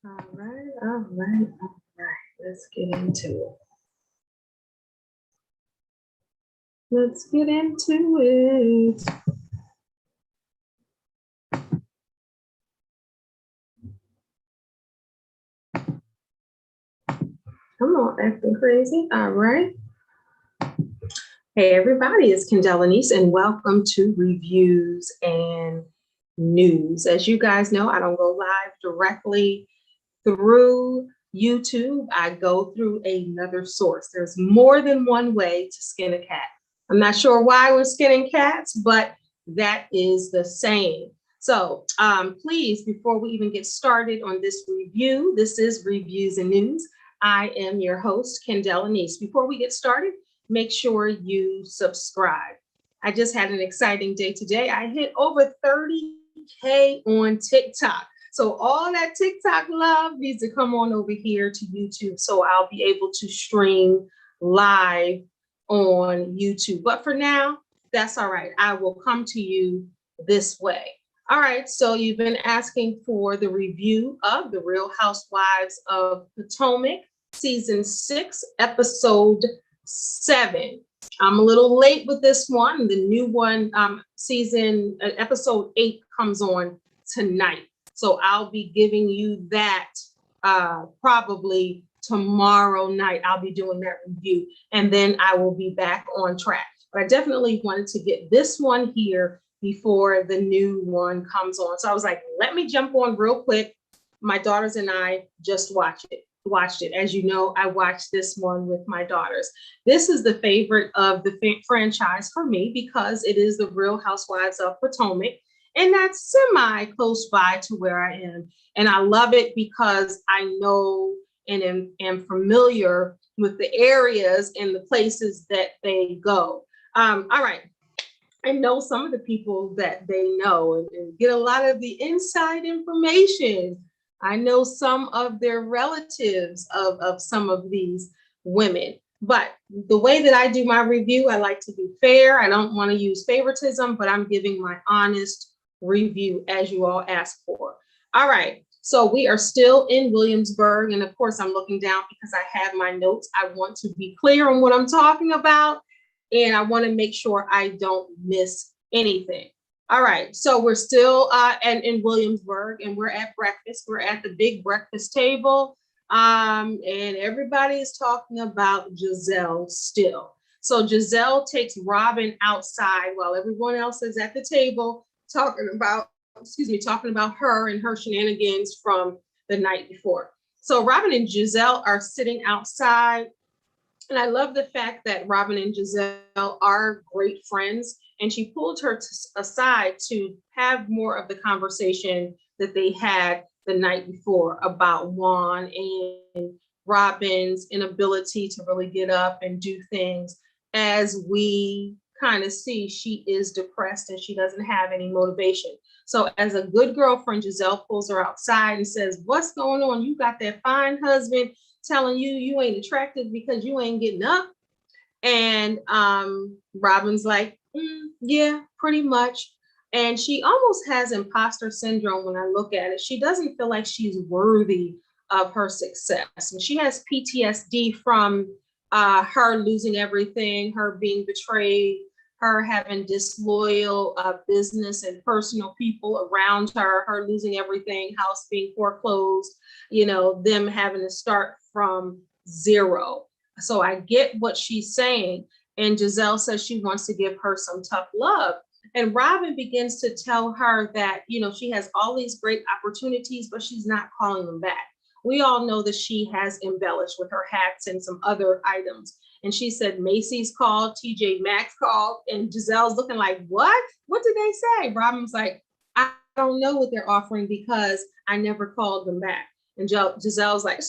All right. Let's get into it. Let's get into it. Come on, acting crazy. All right. Hey, everybody, it's Kendell Lenice, and welcome to Reviews and News. As you guys know, I don't go live directly through YouTube. I go through another source. There's more than one way to skin a cat. I'm not sure why we're skinning cats, but that is the same. So please, before we even get started on this review, this is Reviews and News. I am your host, Kendell Lenice. Before we get started, make sure you subscribe. I just had an exciting day today. I hit over 30K on TikTok. So all that TikTok love needs to come on over here to YouTube so I'll be able to stream live on YouTube. But for now, that's all right. I will come to you this way. All right, so you've been asking for the review of The Real Housewives of Potomac, Season 6, Episode 7. I'm a little late with this one. The new one, Episode 8 comes on tonight. So I'll be giving you that probably tomorrow night. I'll be doing that review, and then I will be back on track. But I definitely wanted to get this one here before the new one comes on. So I was like, let me jump on real quick. My daughters and I just watched it. As you know, I watched this one with my daughters. This is the favorite of the franchise for me because it is The Real Housewives of Potomac. And that's semi close by to where I am. And I love it because I know and am familiar with the areas and the places that they go. All right. I know some of the people that they know and get a lot of the inside information. I know some of their relatives of some of these women. But the way that I do my review, I like to be fair. I don't want to use favoritism, but I'm giving my honest review as you all asked for. All right, so we are still in Williamsburg, and of course I'm looking down because I have my notes. I want to be clear on what I'm talking about, and I want to make sure I don't miss anything. All right, so we're still in Williamsburg, and we're at breakfast. We're at the big breakfast table, and everybody is talking about Gizelle still. So Gizelle takes Robin outside while everyone else is at the table talking about her and her shenanigans from the night before. So Robin and Gizelle are sitting outside. And I love the fact that Robin and Gizelle are great friends. And she pulled her aside to have more of the conversation that they had the night before about Juan and Robin's inability to really get up and do things. As we kind of see, she is depressed and she doesn't have any motivation. So as a good girlfriend, Gizelle pulls her outside and says, what's going on? You got that fine husband telling you ain't attractive because you ain't getting up. And Robin's like, yeah, pretty much. And she almost has imposter syndrome when I look at it. She doesn't feel like she's worthy of her success. And she has PTSD from her losing everything, her being betrayed, her having disloyal business and personal people around her, her losing everything, house being foreclosed, them having to start from zero. So I get what she's saying. And Gizelle says she wants to give her some tough love. And Robin begins to tell her that, she has all these great opportunities, but she's not calling them back. We all know that she has embellished with her hats and some other items. And she said Macy's called, TJ Maxx called, and Gizelle's looking like, what? What did they say? Robin's like, I don't know what they're offering because I never called them back. And Gizelle's like,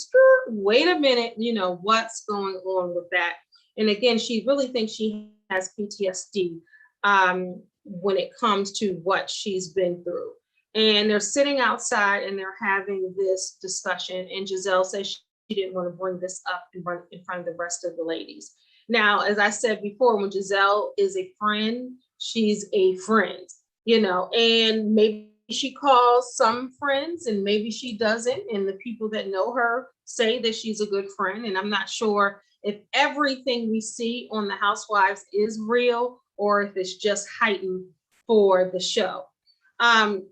wait a minute, what's going on with that? And again, she really thinks she has PTSD when it comes to what she's been through. And they're sitting outside and they're having this discussion. And Gizelle says she didn't want to bring this up in front of the rest of the ladies. Now, as I said before, when Gizelle is a friend, she's a friend, and maybe she calls some friends and maybe she doesn't. And the people that know her say that she's a good friend. And I'm not sure if everything we see on the Housewives is real or if it's just heightened for the show. And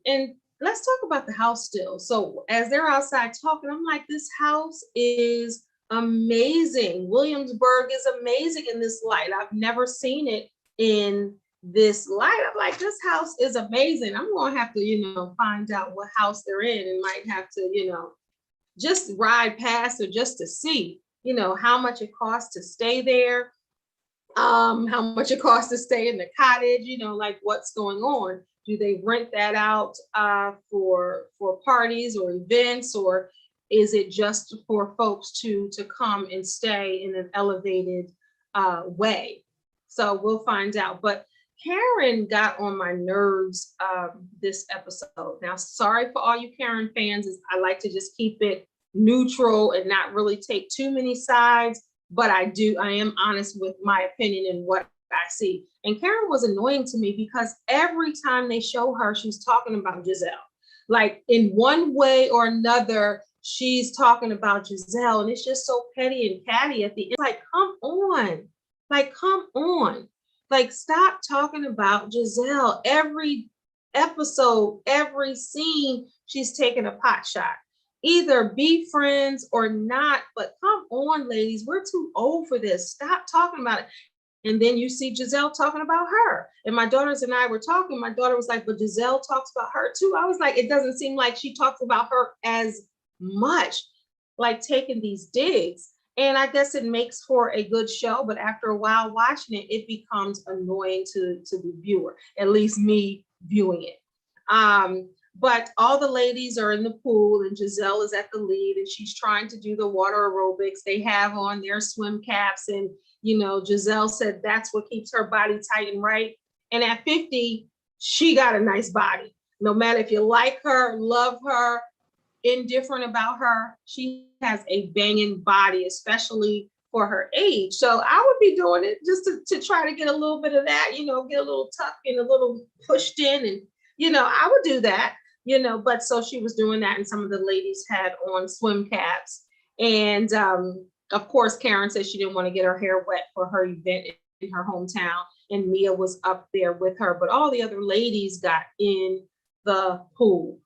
let's talk about the house still. So as they're outside talking, I'm like, this house is amazing. Williamsburg is amazing in this light. I've never seen it in this light. I'm like, this house is amazing. I'm going to have to, find out what house they're in and might have to, just ride past or just to see, how much it costs to stay there, how much it costs to stay in the cottage, like what's going on. Do they rent that out for parties or events, or is it just for folks to come and stay in an elevated way? So we'll find out. But Karen got on my nerves this episode. Now, sorry for all you Karen fans. I like to just keep it neutral and not really take too many sides, but I am honest with my opinion and what I see. And Karen was annoying to me because every time they show her, she's talking about Gizelle. Like in one way or another, she's talking about Gizelle, and it's just so petty and catty at the end. Like, come on. Like, come on. Like, stop talking about Gizelle. Every episode, every scene, she's taking a pot shot. Either be friends or not, but come on, ladies, we're too old for this. Stop talking about it. And then you see Gizelle talking about her. And my daughters and I were talking. My daughter was like, but Gizelle talks about her too. I was like, it doesn't seem like she talks about her as much, like taking these digs. And I guess it makes for a good show, but after a while watching it, it becomes annoying to the viewer, at least me viewing it. But all the ladies are in the pool and Gizelle is at the lead and she's trying to do the water aerobics. They have on their swim caps and, Gizelle said that's what keeps her body tight and right. And at 50, she got a nice body. No matter if you like her, love her, indifferent about her, she has a banging body, especially for her age. So I would be doing it just to try to get a little bit of that, get a little tucked and a little pushed in. And, I would do that, but so she was doing that. And some of the ladies had on swim caps. And of course, Karen said she didn't want to get her hair wet for her event in her hometown. And Mia was up there with her, but all the other ladies got in the pool.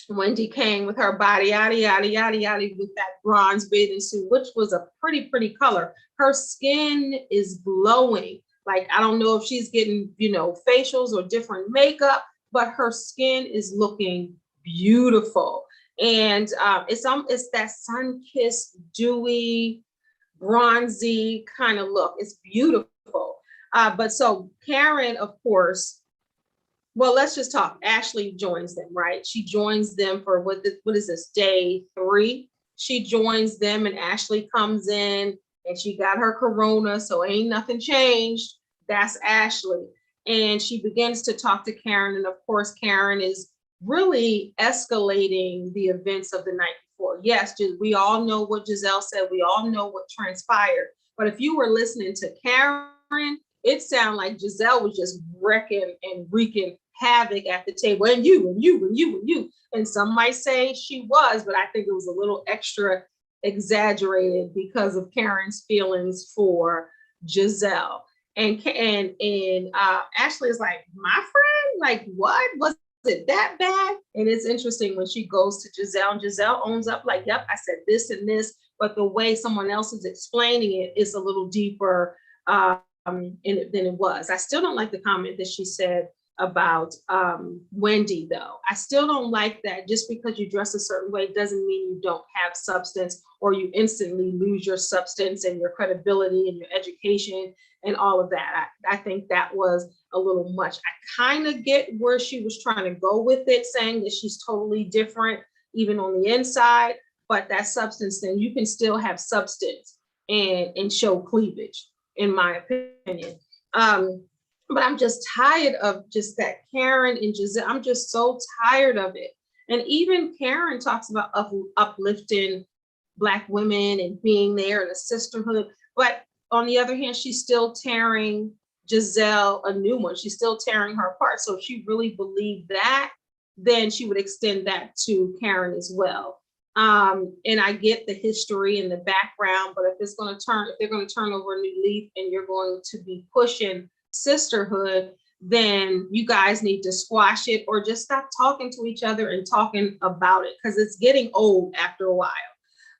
Wendy came with her body, yada, yada, yada, yada, with that bronze bathing suit, which was a pretty color. Her skin is glowing. Like, I don't know if she's getting, facials or different makeup, but her skin is looking beautiful. And it's that sun-kissed, dewy, bronzy kind of look. It's beautiful. But so Karen, of course, well, let's just talk. Ashley joins them, right? She joins them for what is this, day 3? She joins them and Ashley comes in and she got her corona, so ain't nothing changed. That's Ashley. And she begins to talk to Karen. And of course, Karen is really escalating the events of the night before. Yes, we all know what Gizelle said. We all know what transpired. But if you were listening to Karen, it sounded like Gizelle was just wrecking and wreaking havoc at the table. And you. And some might say she was, but I think it was a little extra exaggerated because of Karen's feelings for Gizelle. And Ashley is like, my friend? Like, what? Was it that bad? And it's interesting when she goes to Gizelle and Gizelle owns up like, yep, I said this and this, but the way someone else is explaining it is a little deeper than it was. I still don't like the comment that she said about Wendy, though. I still don't like that just because you dress a certain way doesn't mean you don't have substance or you instantly lose your substance and your credibility and your education and all of that. I think that was a little much. I kind of get where she was trying to go with it, saying that she's totally different, even on the inside, but that substance thing, you can still have substance and show cleavage, in my opinion. But I'm just tired of just that Karen and Gizelle. I'm just so tired of it. And even Karen talks about uplifting Black women and being there in a sisterhood. But on the other hand, she's still tearing Gizelle a new one. She's still tearing her apart. So if she really believed that, then she would extend that to Karen as well. And I get the history and the background, but if they're going to turn over a new leaf and you're going to be pushing sisterhood, then you guys need to squash it or just stop talking to each other and talking about it, because it's getting old after a while.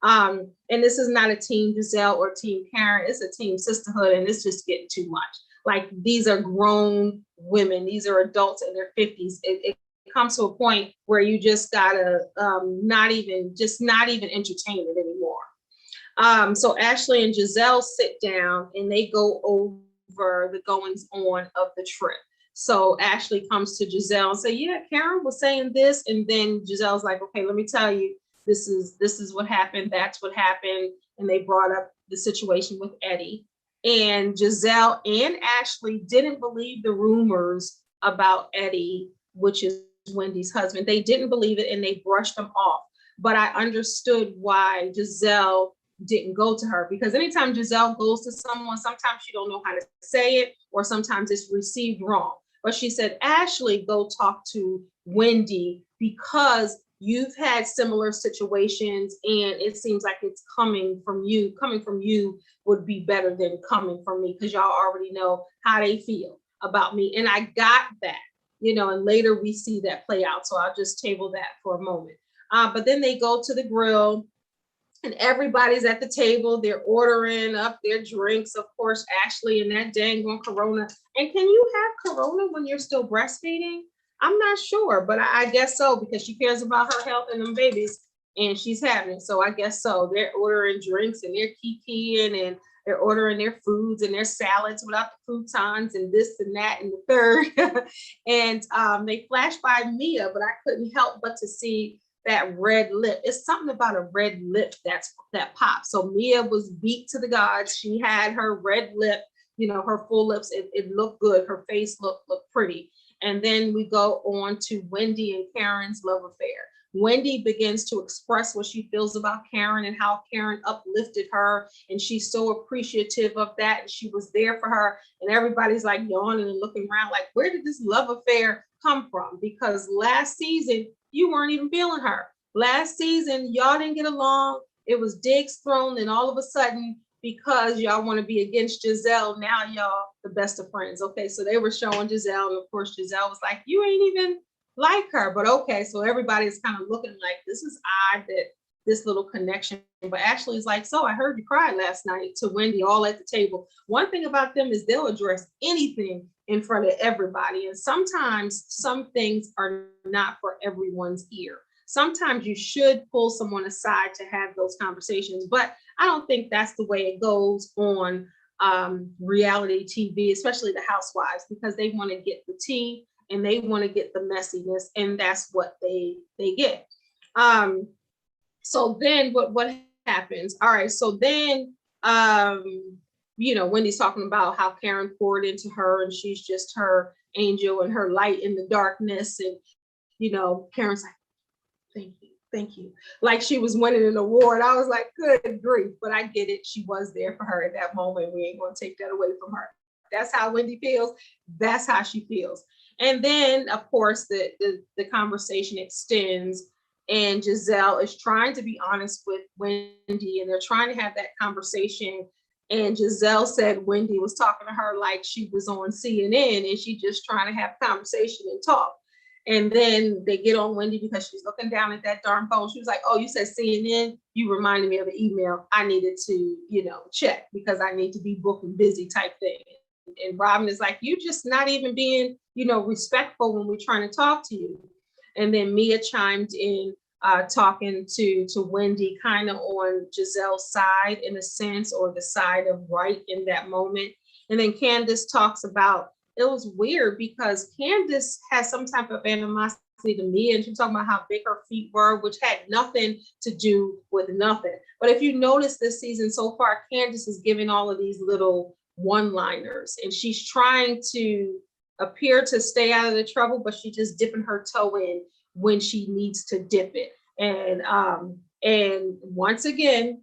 And this is not a team Gizelle or team Karen, it's a team sisterhood, and it's just getting too much. Like, these are grown women, these are adults in their 50s. It comes to a point where you just gotta not even entertain it anymore. So Ashley and Gizelle sit down and they go over the goings on of the trip. So Ashley comes to Gizelle and say, yeah, Karen was saying this. And then Giselle's like, okay, let me tell you, this is what happened. That's what happened. And they brought up the situation with Eddie. And Gizelle and Ashley didn't believe the rumors about Eddie, which is Wendy's husband. They didn't believe it and they brushed them off. But I understood why Gizelle didn't go to her, because anytime Gizelle goes to someone, sometimes she don't know how to say it, or sometimes it's received wrong. But she said, Ashley, go talk to Wendy, because you've had similar situations and it seems like it's coming from you. Coming from you would be better than coming from me, because y'all already know how they feel about me. And I got that, and later we see that play out. So I'll just table that for a moment. But then they go to the grill and everybody's at the table. They're ordering up their drinks. Of course, Ashley and that dang on Corona. And can you have Corona when you're still breastfeeding? I'm not sure, but I guess so, because she cares about her health and them babies, and she's having it. So I guess so. They're ordering drinks and they're kikiing and they're ordering their foods and their salads without the croutons and this and that and the third. And they flashed by Mia, but I couldn't help but to see that red lip. It's something about a red lip that pops. So Mia was beat to the gods. She had her red lip, her full lips. It looked good. Her face looked pretty. And then we go on to Wendy and Karen's love affair. Wendy begins to express what she feels about Karen and how Karen uplifted her. And she's so appreciative of that. And she was there for her. And everybody's like yawning and looking around like, where did this love affair come from? Because last season, you weren't even feeling her. Last season, y'all didn't get along. It was digs thrown. And all of a sudden, because y'all want to be against Gizelle, now y'all the best of friends. Okay, so they were showing Gizelle, and of course Gizelle was like, you ain't even like her. But okay, so everybody's kind of looking like, this is odd, that this little connection. But Ashley's like, so I heard you cry last night, to Wendy, all at the table. One thing about them is they'll address anything in front of everybody. And sometimes some things are not for everyone's ear. Sometimes you should pull someone aside to have those conversations, but I don't think that's the way it goes on reality TV, especially the housewives, because they want to get the tea and they want to get the messiness, and that's what they get. So then what happens? All right, so then Wendy's talking about how Karen poured into her and she's just her angel and her light in the darkness, and Karen's like, thank you. Like she was winning an award. I was like, good grief, but I get it. She was there for her at that moment. We ain't going to take that away from her. That's how Wendy feels. That's how she feels. And then, of course, the conversation extends, and Gizelle is trying to be honest with Wendy, and they're trying to have that conversation. And Gizelle said Wendy was talking to her like she was on CNN, and she just trying to have conversation and talk. And then they get on Wendy because she's looking down at that darn phone. She was like, oh, you said CNN? You reminded me of an email I needed to, check, because I need to be booked and busy type thing. And Robin is like, you just not even being, respectful when we're trying to talk to you. And then Mia chimed in, talking to Wendy kind of on Gizelle's side in a sense, or the side of right in that moment. And then Candace talks about, it was weird because Candace has some type of animosity to Mia, and she's talking about how big her feet were, which had nothing to do with nothing. But if you notice this season so far, Candace is giving all of these little one-liners, and she's trying to appear to stay out of the trouble, but she's just dipping her toe in when she needs to dip it. And once again,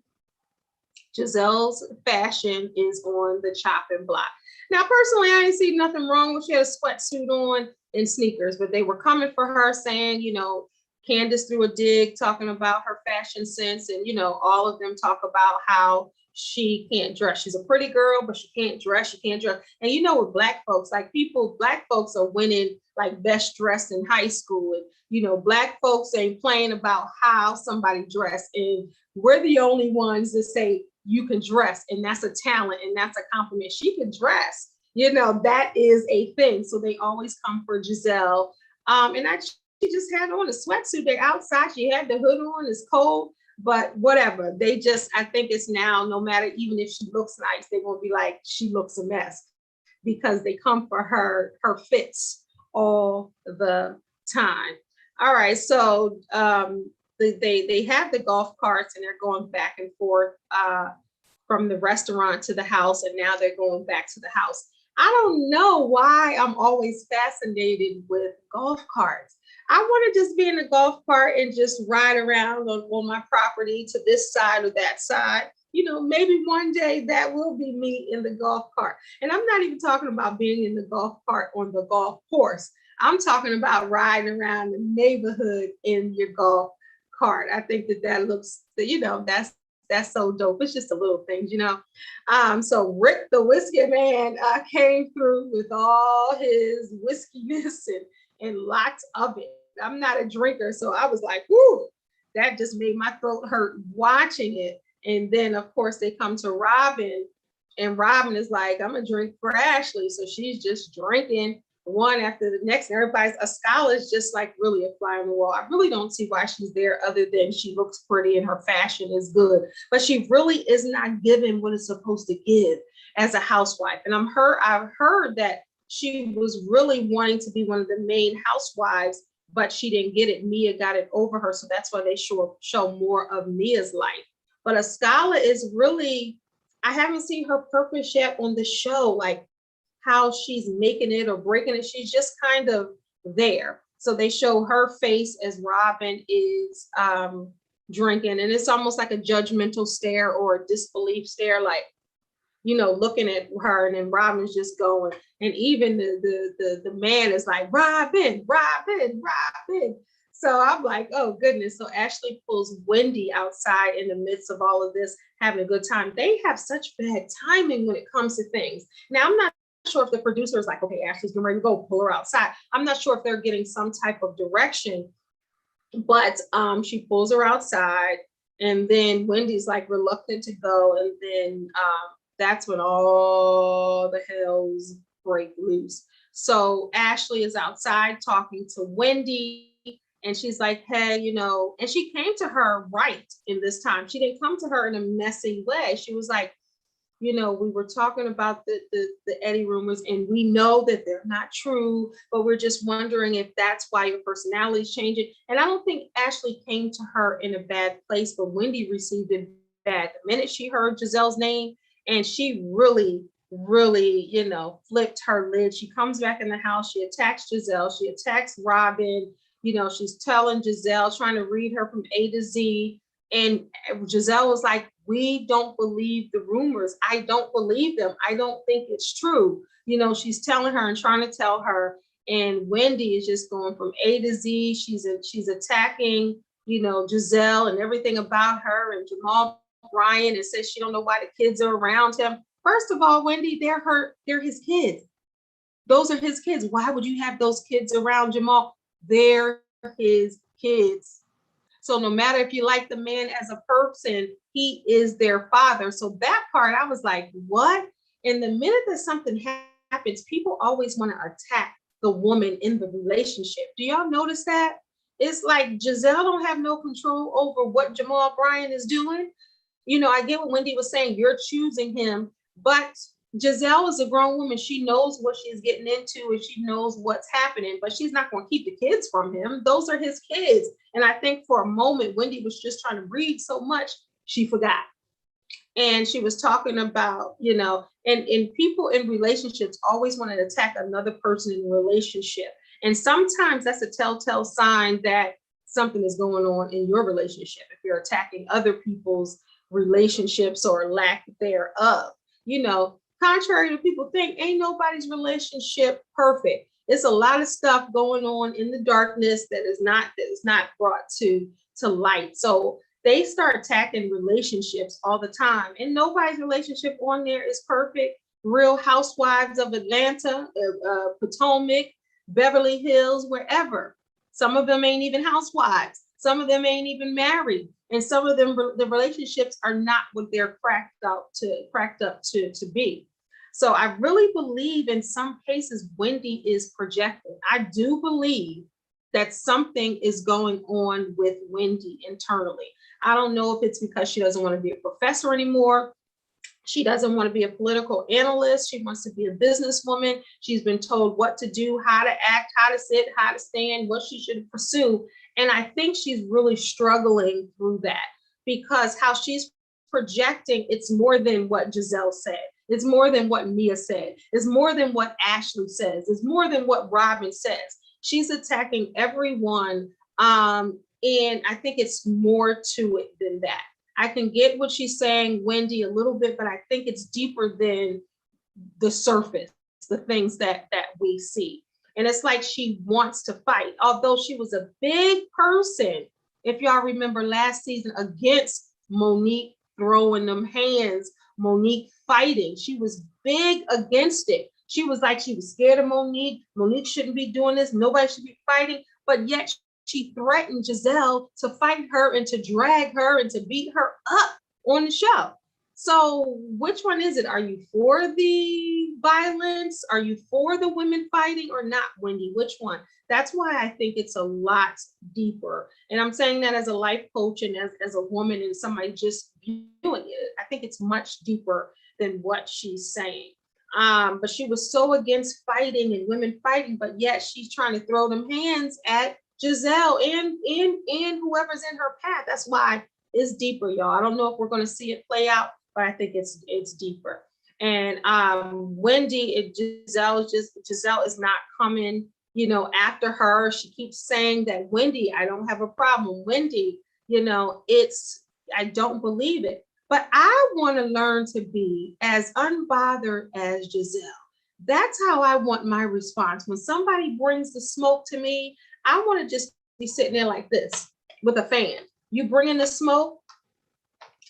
Gizelle's fashion is on the chopping block. Now, personally, I didn't see nothing wrong with she had a sweatsuit on. in sneakers, but they were coming for her saying, you know, Candace threw a dig talking about her fashion sense. And, you know, all of them talk about how she can't dress. She's a pretty girl, but she can't dress. She can't dress. And, you know, with Black folks, like Black folks are winning like best dressed in high school. And, you know, Black folks ain't playing about how somebody dressed. And we're the only ones that say you can dress. And that's a talent. And that's a compliment. She can dress. You know, that is a thing. So they always come for Gizelle. She just had on a sweatsuit. They're outside. She had the hood on. It's cold, but whatever. They just, I think it's now, no matter, even if she looks nice, they won't be like, she looks a mess, because they come for her fits all the time. All right. So they have the golf carts and they're going back and forth from the restaurant to the house. And now they're going back to the house. I don't know why I'm always fascinated with golf carts. I want to just be in a golf cart and just ride around on my property to this side or that side. You know, maybe one day that will be me in the golf cart. And I'm not even talking about being in the golf cart on the golf course. I'm talking about riding around the neighborhood in your golf cart. I think that looks, you know, that's so dope. It's just the little things, you know. So Rick, the whiskey man, came through with all his whiskiness and lots of it. I'm not a drinker, so I was like, whoo, that just made my throat hurt watching it. And then, of course, they come to Robin, and Robin is like, I'm gonna drink for Ashley. So she's just drinking one after the next. And a scholar is just like really a fly on the wall. I really don't see why she's there other than she looks pretty and her fashion is good. But she really is not giving what it's supposed to give as a housewife. And I've heard that she was really wanting to be one of the main housewives, but she didn't get it. Mia got it over her. So that's why they show more of Mia's life. But Ascala is really, I haven't seen her purpose yet on the show, like how she's making it or breaking it. She's just kind of there. So they show her face as Robin is drinking, and it's almost like a judgmental stare or a disbelief stare, like, you know, looking at her, and then Robin's just going, and even the man is like, Robin. So I'm like, oh goodness. So Ashley pulls Wendy outside in the midst of all of this, having a good time. They have such bad timing when it comes to things. Now, I'm not sure if the producer is like, okay, Ashley's getting ready to go, pull her outside. I'm not sure if they're getting some type of direction, but she pulls her outside, and then Wendy's like reluctant to go. And then that's when all the hells break loose. So Ashley is outside talking to Wendy, and she's like, hey, you know, and she came to her right in this time. She didn't come to her in a messy way. She was like, you know, we were talking about the Eddie rumors, and we know that they're not true, but we're just wondering if that's why your personality is changing. And I don't think Ashley came to her in a bad place, but Wendy received it bad. The minute she heard Gizelle's name, and she really, you know, flipped her lid. She comes back in the house. She attacks Gizelle. She attacks Robin. You know, she's telling Gizelle, trying to read her from A to Z. And Gizelle was like, we don't believe the rumors. I don't believe them. I don't think it's true. You know, she's telling her and trying to tell her. And Wendy is just going from A to Z. She's attacking, you know, Gizelle and everything about her, and Jamal Bryant, and says she don't know why the kids are around him. First of all, Wendy, they're his kids. Those are his kids. Why would you have those kids around Jamal? They're his kids. So no matter if you like the man as a person, he is their father. So that part, I was like, what? And the minute that something happens, people always want to attack the woman in the relationship. Do y'all notice that? It's like Gizelle don't have no control over what Jamal Bryant is doing. You know, I get what Wendy was saying, you're choosing him, but Gizelle is a grown woman. She knows what she's getting into, and she knows what's happening, but she's not going to keep the kids from him. Those are his kids. And I think for a moment, Wendy was just trying to read so much, she forgot. And she was talking about, you know, and people in relationships always want to attack another person in a relationship. And sometimes that's a telltale sign that something is going on in your relationship. If you're attacking other people's relationships or lack thereof, you know, contrary to people think, ain't nobody's relationship perfect. It's a lot of stuff going on in the darkness that is not brought to light. So they start attacking relationships all the time, and nobody's relationship on there is perfect. Real Housewives of Atlanta, Potomac, Beverly Hills, wherever. Some of them ain't even housewives. Some of them ain't even married. And some of them, the relationships are not what they're cracked up to be. So I really believe in some cases, Wendy is projecting. I do believe that something is going on with Wendy internally. I don't know if it's because she doesn't want to be a professor anymore. She doesn't want to be a political analyst. She wants to be a businesswoman. She's been told what to do, how to act, how to sit, how to stand, what she should pursue. And I think she's really struggling through that, because how she's projecting, it's more than what Gizelle said. It's more than what Mia said. It's more than what Ashley says. It's more than what Robin says. She's attacking everyone. And I think it's more to it than that. I can get what she's saying, Wendy, a little bit, but I think it's deeper than the surface, the things that we see. And it's like she wants to fight, although she was a big person, if y'all remember last season, against Monique throwing them hands, Monique fighting. She was big against it. She was like, she was scared of Monique. Monique shouldn't be doing this. Nobody should be fighting. But yet she threatened Gizelle to fight her and to drag her and to beat her up on the show. So which one is it? Are you for the violence? Are you for the women fighting or not, Wendy? Which one? That's why I think it's a lot deeper. And I'm saying that as a life coach and as a woman and somebody just viewing it. I think it's much deeper than what she's saying. But she was so against fighting and women fighting, but yet she's trying to throw them hands at Gizelle and whoever's in her path. That's why it's deeper, y'all. I don't know if we're going to see it play out, but I think it's deeper. And Wendy, Gizelle is not coming, after her. She keeps saying that, Wendy, I don't have a problem. Wendy, I don't believe it. But I want to learn to be as unbothered as Gizelle. That's how I want my response. When somebody brings the smoke to me, I want to just be sitting there like this with a fan. You bring in the smoke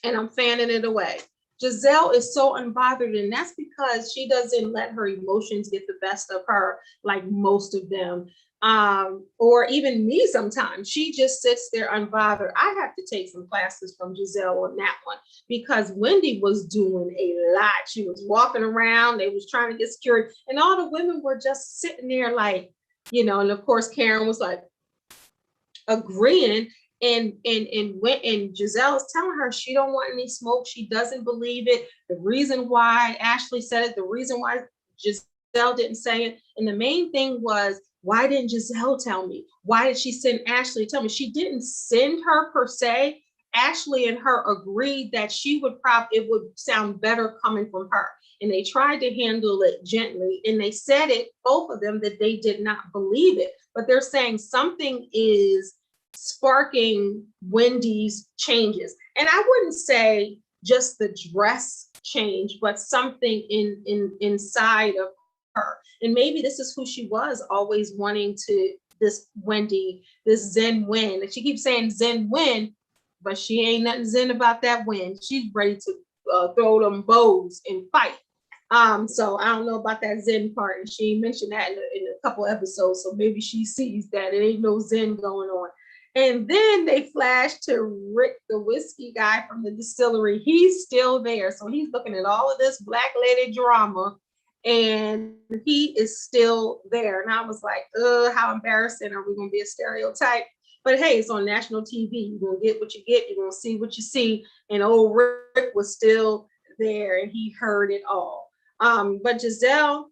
and I'm fanning it away. Gizelle is so unbothered, and that's because she doesn't let her emotions get the best of her like most of them. Or even me sometimes. She just sits there unbothered. I have to take some classes from Gizelle on that one, because Wendy was doing a lot. She was walking around, they was trying to get security, and all the women were just sitting there like, and of course Karen was like agreeing, and Gizelle is telling her she don't want any smoke. She doesn't believe it. The reason why Ashley said it, the reason why Gizelle didn't say it, and the main thing was, why didn't Gizelle tell me? Why did she send Ashley to tell me? She didn't send her per se. Ashley and her agreed that it would sound better coming from her. And they tried to handle it gently. And they said it, both of them, that they did not believe it. But they're saying something is sparking Wendy's changes. And I wouldn't say just the dress change, but something inside of her. And maybe this is who she was, always wanting to, this Wendy, this Zen win. And she keeps saying Zen win, but she ain't nothing Zen about that win. She's ready to throw them bows and fight. So I don't know about that Zen part. And she mentioned that in a couple episodes. So maybe she sees that it ain't no Zen going on. And then they flash to Rick, the whiskey guy from the distillery. He's still there. So he's looking at all of this Black lady drama, and he is still there. And I was like, how embarrassing. Are we going to be a stereotype? But hey, it's on national TV. You're going to get what you get. You're going to see what you see. And old Rick was still there, and he heard it all. But Gizelle,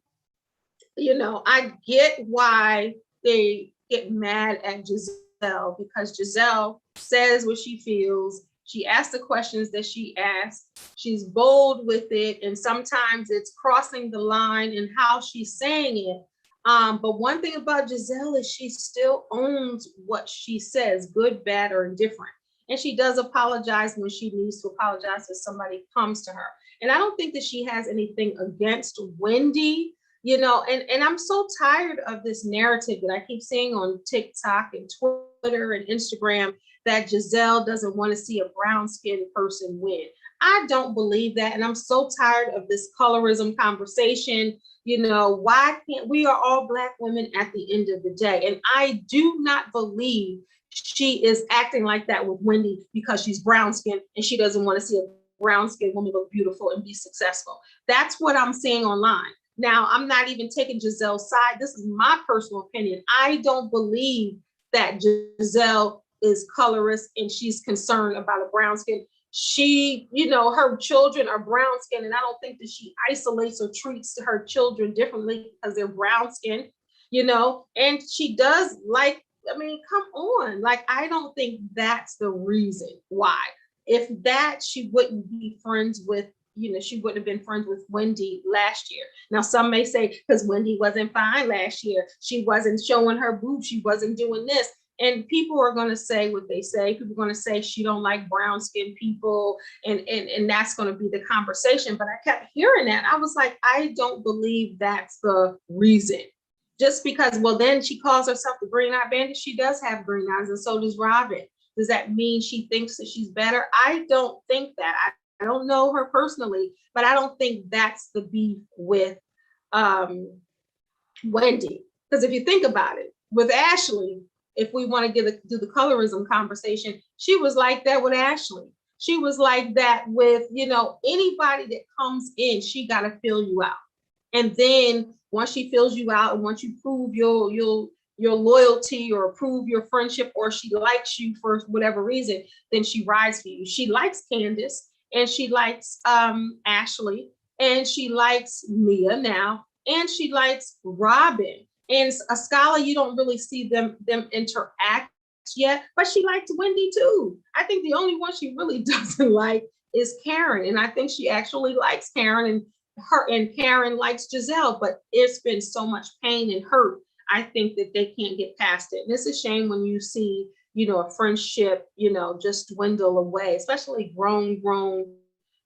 I get why they get mad at Gizelle, because Gizelle says what she feels. She asks the questions that she asks. She's bold with it. And sometimes it's crossing the line in how she's saying it. But one thing about Gizelle is she still owns what she says, good, bad, or indifferent. And she does apologize when she needs to apologize if somebody comes to her. And I don't think that she has anything against Wendy, you know, and I'm so tired of this narrative that I keep seeing on TikTok and Twitter and Instagram that Gizelle doesn't want to see a brown-skinned person win. I don't believe that. And I'm so tired of this colorism conversation. You know, why can't we are all Black women at the end of the day? And I do not believe she is acting like that with Wendy because she's brown skinned and she doesn't want to see a brown skinned woman look beautiful and be successful. That's what I'm seeing online. Now, I'm not even taking Gizelle's side. This is my personal opinion. I don't believe that Gizelle is colorist and she's concerned about a brown skin. She, you know, her children are brown skin, and I don't think that she isolates or treats her children differently because they're brown skin, you know, and she does like, I mean, come on. Like, I don't think that's the reason why. If that, she wouldn't be friends with, you know, she wouldn't have been friends with Wendy last year. Now, some may say, because Wendy wasn't fine last year, she wasn't showing her boobs, she wasn't doing this. And people are going to say what they say. People are going to say she don't like brown skinned people, and that's going to be the conversation. But I kept hearing that. I was like, I don't believe that's the reason. Just because, well, then she calls herself the Green Eye Bandit. She does have green eyes, and so does Robin. Does that mean she thinks that she's better? I don't think that. I don't know her personally, but I don't think that's the beef with Wendy. Because if you think about it, with Ashley, if we want to do the colorism conversation, she was like that with Ashley. She was like that with, you know, anybody that comes in, she got to fill you out. And then once she fills you out, and once you prove your loyalty or prove your friendship, or she likes you for whatever reason, then she rides for you. She likes Candace, and she likes Ashley, and she likes Mia now, and she likes Robin. And a scholar, you don't really see them interact yet, but she liked Wendy too. I think the only one she really doesn't like is Karen, and I think she actually likes Karen, and Karen likes Gizelle, but it's been so much pain and hurt. I think that they can't get past it. And it's a shame when you see, you know, a friendship, you know, just dwindle away, especially grown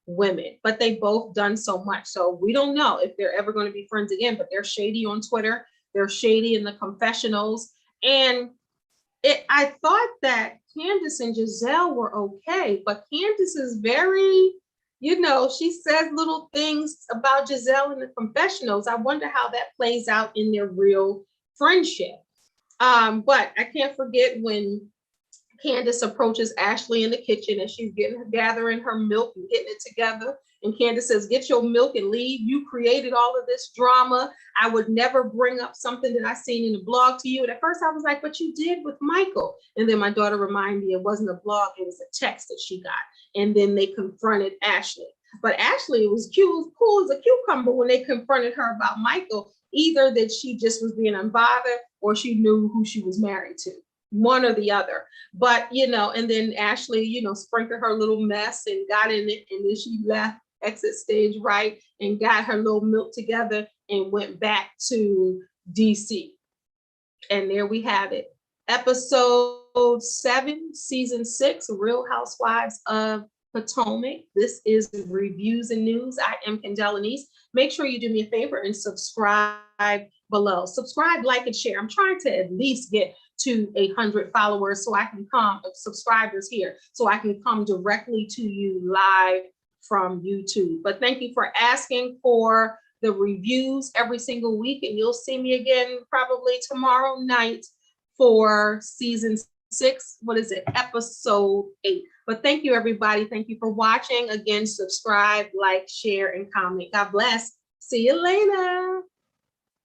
women, but they both done so much. So we don't know if they're ever going to be friends again, but they're shady on Twitter. They're shady in the confessionals. And I thought that Candace and Gizelle were okay, but Candace is very, you know, she says little things about Gizelle in the confessionals. I wonder how that plays out in their real friendship. But I can't forget when Candace approaches Ashley in the kitchen and she's gathering her milk and getting it together. And Candace says, get your milk and leave. You created all of this drama. I would never bring up something that I seen in the blog to you. And at first I was like, but you did with Michael. And then my daughter reminded me it wasn't a blog, it was a text that she got. And then they confronted Ashley. But Ashley was cute, cool as a cucumber when they confronted her about Michael, either that she just was being unbothered or she knew who she was married to. One or the other. But, you know, and then Ashley, you know, sprinkled her little mess and got in it. And then she left, exit stage right, and got her little milk together and went back to DC. And there we have it. Episode 7, season 6, Real Housewives of Potomac. This is Reviews and News. I am Kendell Lenice. Make sure you do me a favor and subscribe below. Subscribe, like, and share. I'm trying to at least get to 100 followers so I can come, subscribers here, so I can come directly to you live from YouTube. But thank you for asking for the reviews every single week, and you'll see me again probably tomorrow night for season 6. What is it? Episode 8. But thank you, everybody. Thank you for watching. Again, subscribe, like, share, and comment. God bless. See you later.